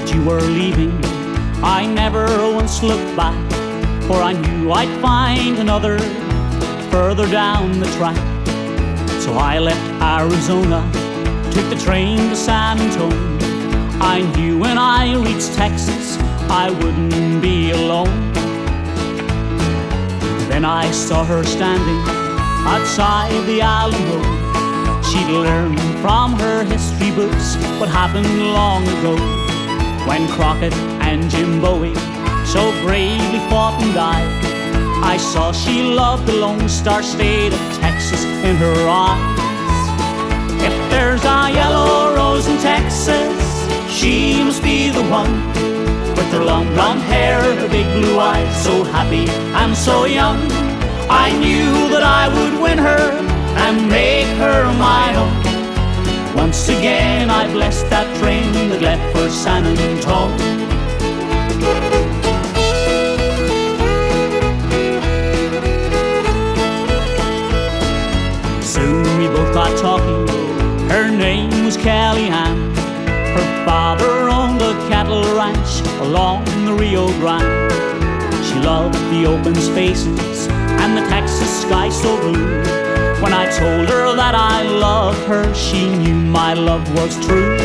that you were leaving, I never once looked back, for I knew I'd find another further down the track. So I left Arizona, took the train to San Antonio. I knew when I reached Texas I wouldn't be alone. Then I saw her standing outside the Alamo. She'd learned from her history books what happened long ago, when Crockett and Jim Bowie so bravely fought and died. I saw she loved the Lone Star State of Texas in her eyes. If there's a yellow rose in Texas, she must be the one, with her long blonde hair, her big blue eyes, so happy and so young. I knew that I would win her and make her my own. Once again I blessed that train that left for San Antonio. Soon we both got talking. Her name was Kellyanne. Her father owned a cattle ranch along the Rio Grande. She loved the open spaces and the Texas sky so blue. When I told her that I loved her, she knew my love was true.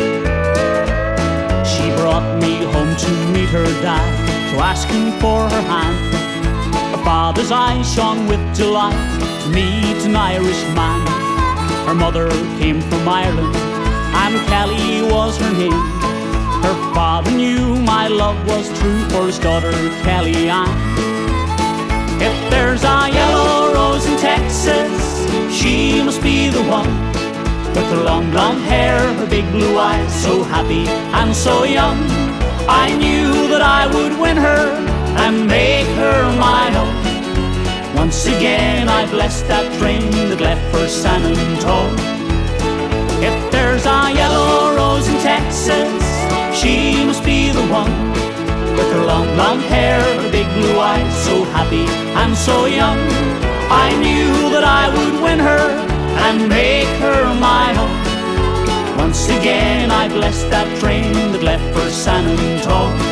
She brought me home to meet her dad, to ask him for her hand. Her father's eyes shone with delight to meet an Irish man. Her mother came from Ireland, and Kelly was her name. Her father knew my love was true for his daughter Kellyanne. If there's a yellow rose in Texas, she must be the one, with her long blonde hair, her big blue eyes, so happy and so young. I knew that I would win her and make her my own. Once again I blessed that train that left for San Antonio. If there's a yellow rose in Texas, she must be the one, with her long blonde hair, her big blue eyes, so happy and so young. I knew that I would win her and make her my own. Once again I blessed that train that left for San Antonio.